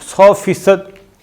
100%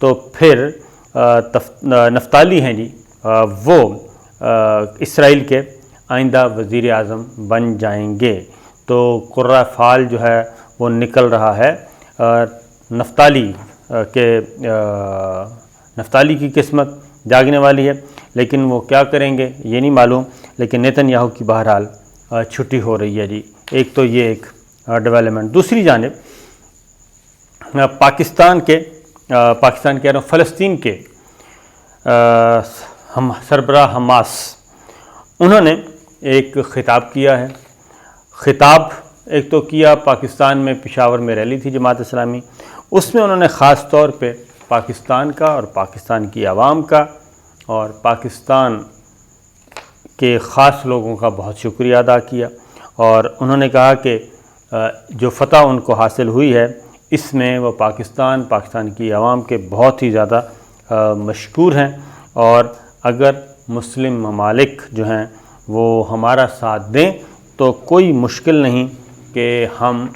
تو پھر نفتالی ہیں جی وہ اسرائیل کے آئندہ وزیر اعظم بن جائیں گے۔ تو قرہ فال جو ہے وہ نکل رہا ہے نفتالی کی قسمت جاگنے والی ہے، لیکن وہ کیا کریں گے یہ نہیں معلوم، لیکن نیتن یاہو کی بہرحال چھٹی ہو رہی ہے جی۔ ایک تو یہ ایک ڈیولپمنٹ۔ دوسری جانب پاکستان کہہ رہا ہوں فلسطین کے سربراہ حماس، انہوں نے ایک خطاب کیا ہے۔ خطاب ایک تو کیا پاکستان میں پشاور میں ریلی تھی جماعت اسلامی، اس میں انہوں نے خاص طور پہ پاکستان کا اور پاکستان کی عوام کا اور پاکستان کے خاص لوگوں کا بہت شکریہ ادا کیا، اور انہوں نے کہا کہ جو فتح ان کو حاصل ہوئی ہے اس میں وہ پاکستان کی عوام کے بہت ہی زیادہ مشکور ہیں، اور اگر مسلم ممالک جو ہیں وہ ہمارا ساتھ دیں تو کوئی مشکل نہیں کہ ہم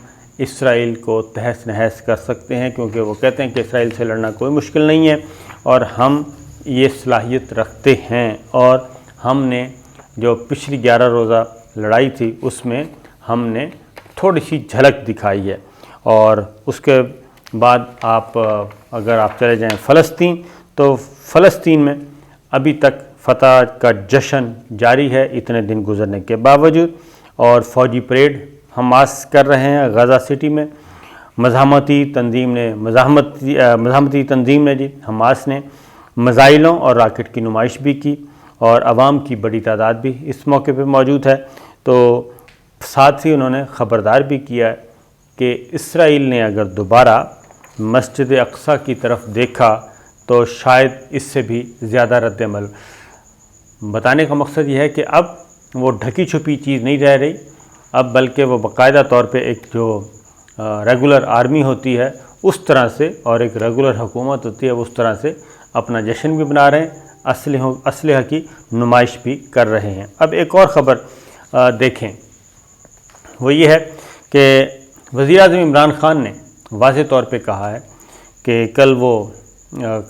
اسرائیل کو تہس نہس کر سکتے ہیں، کیونکہ وہ کہتے ہیں کہ اسرائیل سے لڑنا کوئی مشکل نہیں ہے اور ہم یہ صلاحیت رکھتے ہیں، اور ہم نے جو پچھلی 11 روزہ لڑائی تھی اس میں ہم نے تھوڑی سی جھلک دکھائی ہے۔ اور اس کے بعد اگر آپ چلے جائیں فلسطین، تو فلسطین میں ابھی تک فتح کا جشن جاری ہے اتنے دن گزرنے کے باوجود، اور فوجی پریڈ حماس کر رہے ہیں غزہ سٹی میں۔ مزاحمتی تنظیم نے جی حماس نے میزائلوں اور راکٹ کی نمائش بھی کی، اور عوام کی بڑی تعداد بھی اس موقع پہ موجود ہے۔ تو ساتھ ہی انہوں نے خبردار بھی کیا ہے کہ اسرائیل نے اگر دوبارہ مسجد اقصیٰ کی طرف دیکھا تو شاید اس سے بھی زیادہ رد عمل۔ بتانے کا مقصد یہ ہے کہ اب وہ ڈھکی چھپی چیز نہیں رہ رہی، اب بلکہ وہ باقاعدہ طور پہ ایک جو ریگولر آرمی ہوتی ہے اس طرح سے، اور ایک ریگولر حکومت ہوتی ہے اس طرح سے اپنا جشن بھی بنا رہے ہیں، اسلحہ کی نمائش بھی کر رہے ہیں۔ اب ایک اور خبر دیکھیں، وہ یہ ہے کہ وزیر اعظم عمران خان نے واضح طور پہ کہا ہے کہ کل وہ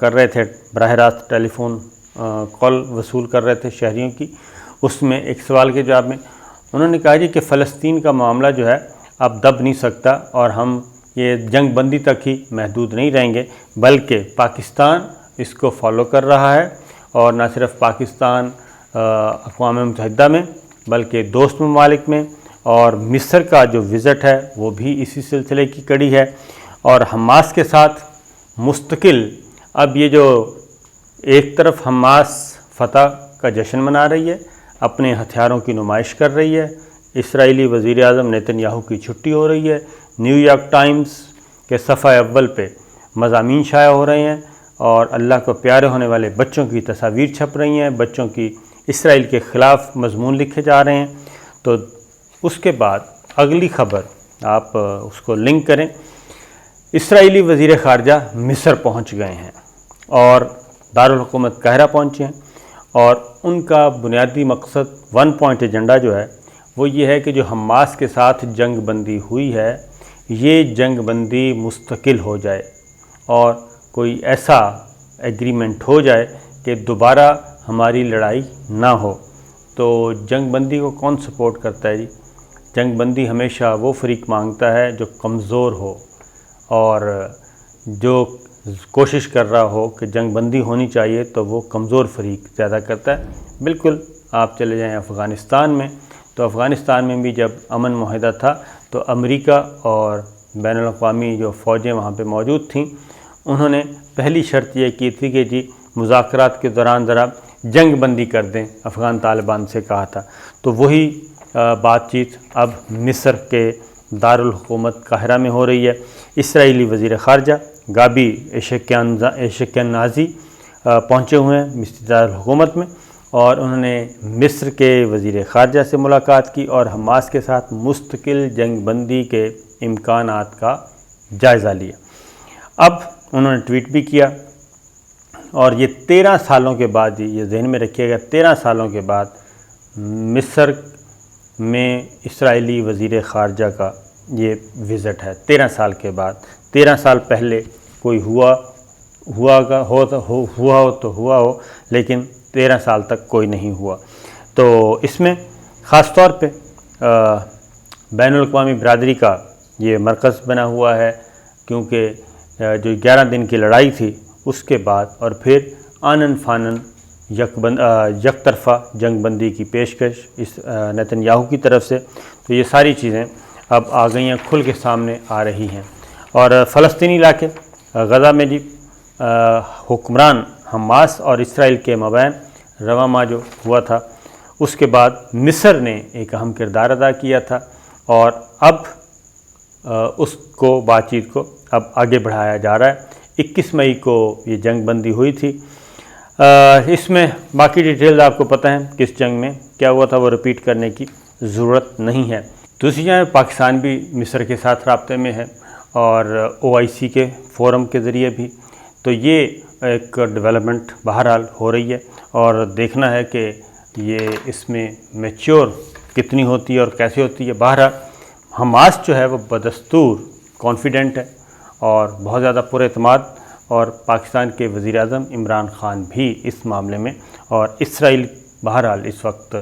کر رہے تھے براہ راست ٹیلی فون کال وصول کر رہے تھے شہریوں کی، اس میں ایک سوال کے جواب میں انہوں نے کہا جی کہ فلسطین کا معاملہ جو ہے اب دب نہیں سکتا، اور ہم یہ جنگ بندی تک ہی محدود نہیں رہیں گے، بلکہ پاکستان اس کو فالو کر رہا ہے، اور نہ صرف پاکستان اقوام متحدہ میں بلکہ دوست ممالک میں، اور مصر کا جو وزٹ ہے وہ بھی اسی سلسلے کی کڑی ہے، اور حماس کے ساتھ مستقل اب یہ جو ایک طرف حماس فتح کا جشن منا رہی ہے، اپنے ہتھیاروں کی نمائش کر رہی ہے، اسرائیلی وزیر اعظم نیتن یاہو کی چھٹی ہو رہی ہے، نیو یارک ٹائمز کے صفحہ اول پہ مضامین شائع ہو رہے ہیں، اور اللہ کو پیارے ہونے والے بچوں کی تصاویر چھپ رہی ہیں، بچوں کی اسرائیل کے خلاف مضمون لکھے جا رہے ہیں۔ تو اس کے بعد اگلی خبر آپ اس کو لنک کریں، اسرائیلی وزیر خارجہ مصر پہنچ گئے ہیں اور دارالحکومت قاہرہ پہنچے ہیں، اور ان کا بنیادی مقصد 1 پوائنٹ ایجنڈا جو ہے وہ یہ ہے کہ جو حماس کے ساتھ جنگ بندی ہوئی ہے یہ جنگ بندی مستقل ہو جائے، اور کوئی ایسا ایگریمنٹ ہو جائے کہ دوبارہ ہماری لڑائی نہ ہو۔ تو جنگ بندی کو کون سپورٹ کرتا ہے جی؟ جنگ بندی ہمیشہ وہ فریق مانگتا ہے جو کمزور ہو، اور جو کوشش کر رہا ہو کہ جنگ بندی ہونی چاہیے تو وہ کمزور فریق زیادہ کرتا ہے۔ بالکل آپ چلے جائیں افغانستان میں، تو افغانستان میں بھی جب امن معاہدہ تھا تو امریکہ اور بین الاقوامی جو فوجیں وہاں پہ موجود تھیں انہوں نے پہلی شرط یہ کی تھی کہ جی مذاکرات کے دوران ذرا جنگ بندی کر دیں، افغان طالبان سے کہا تھا۔ تو وہی بات چیت اب مصر کے دارالحکومت قاہرہ میں ہو رہی ہے۔ اسرائیلی وزیر خارجہ گابی اشکینازی پہنچے ہوئے ہیں مصر دارالحکومت میں، اور انہوں نے مصر کے وزیر خارجہ سے ملاقات کی اور حماس کے ساتھ مستقل جنگ بندی کے امکانات کا جائزہ لیا۔ اب انہوں نے ٹویٹ بھی کیا، اور یہ 13 سالوں کے بعد، یہ ذہن میں رکھیے گا، 13 سالوں کے بعد مصر میں اسرائیلی وزیر خارجہ کا یہ وزٹ ہے، 13 سال کے بعد۔ 13 سال پہلے کوئی ہوا ہوا ہو تو ہوا ہو، لیکن 13 سال تک کوئی نہیں ہوا۔ تو اس میں خاص طور پہ بین الاقوامی برادری کا یہ مرکز بنا ہوا ہے، کیونکہ جو 11 دن کی لڑائی تھی اس کے بعد اور پھر آنن فانن یک طرفہ جنگ بندی کی پیشکش اس نیتن یاہو کی طرف سے، تو یہ ساری چیزیں اب آ گئی ہیں، کھل کے سامنے آ رہی ہیں۔ اور فلسطینی علاقے غزہ میں جی حکمران حماس اور اسرائیل کے مابین رواں ماہ جو ہوا تھا، اس کے بعد مصر نے ایک اہم کردار ادا کیا تھا، اور اب اس کو بات چیت کو اب آگے بڑھایا جا رہا ہے۔ 21 مئی کو یہ جنگ بندی ہوئی تھی۔ اس میں باقی ڈیٹیلز آپ کو پتہ ہیں کس جنگ میں کیا ہوا تھا، وہ رپیٹ کرنے کی ضرورت نہیں ہے۔ دوسری جانب پاکستان بھی مصر کے ساتھ رابطے میں ہے، اور OIC کے فورم کے ذریعے بھی، تو یہ ایک ڈیولپمنٹ بہرحال ہو رہی ہے، اور دیکھنا ہے کہ یہ اس میں میچور کتنی ہوتی ہے اور کیسے ہوتی ہے۔ بہرحال حماس جو ہے وہ بدستور کانفیڈنٹ ہے اور بہت زیادہ پر اعتماد، اور پاکستان کے وزیر اعظم عمران خان بھی اس معاملے میں، اور اسرائیل بہرحال اس وقت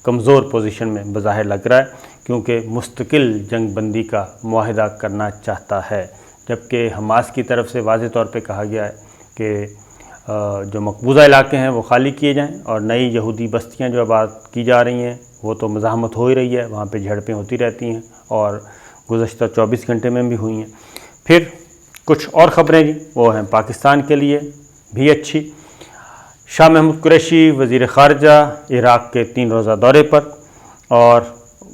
کمزور پوزیشن میں بظاہر لگ رہا ہے، کیونکہ مستقل جنگ بندی کا معاہدہ کرنا چاہتا ہے، جبکہ حماس کی طرف سے واضح طور پہ کہا گیا ہے کہ جو مقبوضہ علاقے ہیں وہ خالی کیے جائیں، اور نئی یہودی بستیاں جو آباد کی جا رہی ہیں وہ تو مزاحمت ہو ہی رہی ہے، وہاں پہ جھڑپیں ہوتی رہتی ہیں، اور گزشتہ 24 گھنٹے میں بھی ہوئی ہیں۔ پھر کچھ اور خبریں جی وہ ہیں پاکستان کے لیے بھی اچھی۔ شاہ محمود قریشی وزیر خارجہ عراق کے 3 روزہ دورے پر، اور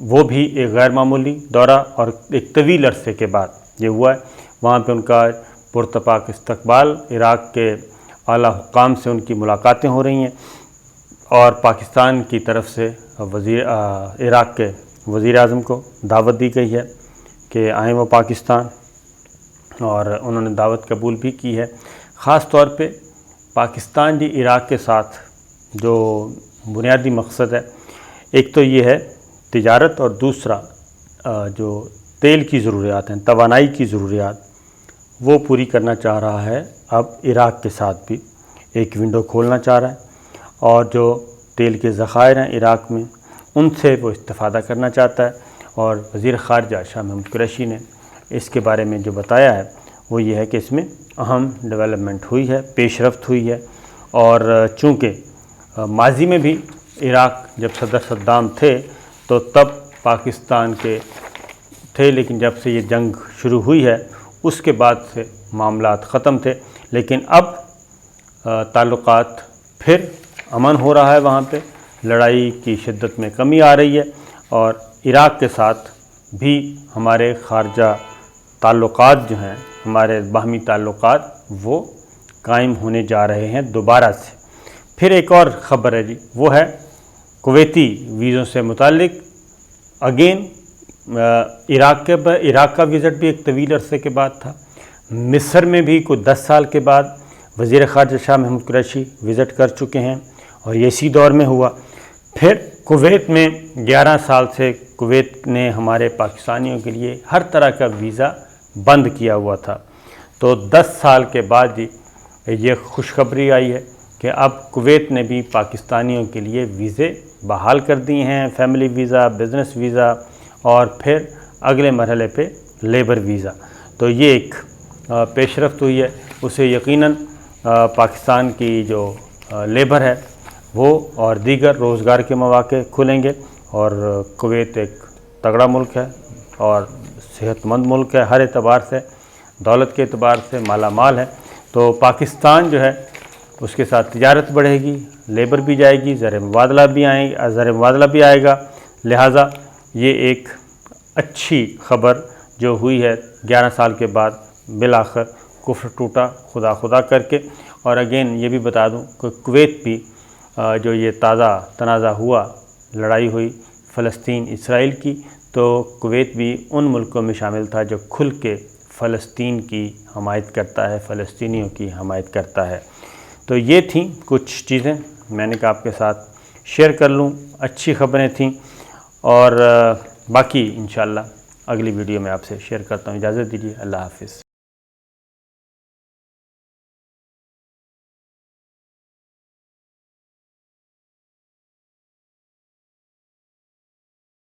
وہ بھی ایک غیر معمولی دورہ، اور ایک طویل عرصے کے بعد یہ ہوا ہے۔ وہاں پہ ان کا پرتپاک استقبال، عراق کے اعلیٰ حکام سے ان کی ملاقاتیں ہو رہی ہیں، اور پاکستان کی طرف سے عراق کے وزیر اعظم کو دعوت دی گئی ہے کہ آئیں وہ پاکستان، اور انہوں نے دعوت قبول بھی کی ہے۔ خاص طور پہ پاکستان جی عراق کے ساتھ جو بنیادی مقصد ہے، ایک تو یہ ہے تجارت، اور دوسرا جو تیل کی ضروریات ہیں، توانائی کی ضروریات، وہ پوری کرنا چاہ رہا ہے۔ اب عراق کے ساتھ بھی ایک ونڈو کھولنا چاہ رہا ہے، اور جو تیل کے ذخائر ہیں عراق میں ان سے وہ استفادہ کرنا چاہتا ہے۔ اور وزیر خارجہ شاہ محمود قریشی نے اس کے بارے میں جو بتایا ہے وہ یہ ہے کہ اس میں اہم ڈیولپمنٹ ہوئی ہے، پیش رفت ہوئی ہے، اور چونکہ ماضی میں بھی عراق جب صدر صدام تھے تو تب پاکستان کے تھے، لیکن جب سے یہ جنگ شروع ہوئی ہے اس کے بعد سے معاملات ختم تھے، لیکن اب تعلقات پھر امن ہو رہا ہے، وہاں پہ لڑائی کی شدت میں کمی آ رہی ہے، اور عراق کے ساتھ بھی ہمارے خارجہ تعلقات جو ہیں، ہمارے باہمی تعلقات وہ قائم ہونے جا رہے ہیں دوبارہ سے۔ پھر ایک اور خبر ہے جی، وہ ہے کویتی ویزوں سے متعلق۔ اگین عراق کا وزٹ بھی ایک طویل عرصے کے بعد تھا۔ مصر میں بھی کوئی 10 سال کے بعد وزیر خارجہ شاہ محمود قریشی وزٹ کر چکے ہیں، اور یہ اسی دور میں ہوا۔ پھر کویت میں 11 سال سے کویت نے ہمارے پاکستانیوں کے لیے ہر طرح کا ویزا بند کیا ہوا تھا، تو 10 سال کے بعد یہ خوشخبری آئی ہے کہ اب کویت نے بھی پاکستانیوں کے لیے ویزے بحال کر دیے ہیں، فیملی ویزا، بزنس ویزا، اور پھر اگلے مرحلے پہ لیبر ویزا۔ تو یہ ایک پیش رفت ہوئی ہے، اسے یقیناً پاکستان کی جو لیبر ہے وہ اور دیگر روزگار کے مواقع کھلیں گے، اور کویت ایک تگڑا ملک ہے اور صحت مند ملک ہے، ہر اعتبار سے، دولت کے اعتبار سے مالا مال ہے۔ تو پاکستان جو ہے اس کے ساتھ تجارت بڑھے گی، لیبر بھی جائے گی، زر مبادلہ بھی آئے گا، لہٰذا یہ ایک اچھی خبر جو ہوئی ہے 11 سال کے بعد بالآخر کفر ٹوٹا خدا خدا کر کے۔ اور اگین یہ بھی بتا دوں کہ کویت بھی جو یہ تازہ تنازع ہوا، لڑائی ہوئی فلسطین اسرائیل کی، تو کویت بھی ان ملکوں میں شامل تھا جو کھل کے فلسطین کی حمایت کرتا ہے، فلسطینیوں کی حمایت کرتا ہے۔ تو یہ تھیں کچھ چیزیں میں نے کہا آپ کے ساتھ شیئر کر لوں، اچھی خبریں تھیں، اور باقی انشاءاللہ اگلی ویڈیو میں آپ سے شیئر کرتا ہوں۔ اجازت دیجیے، اللہ حافظ۔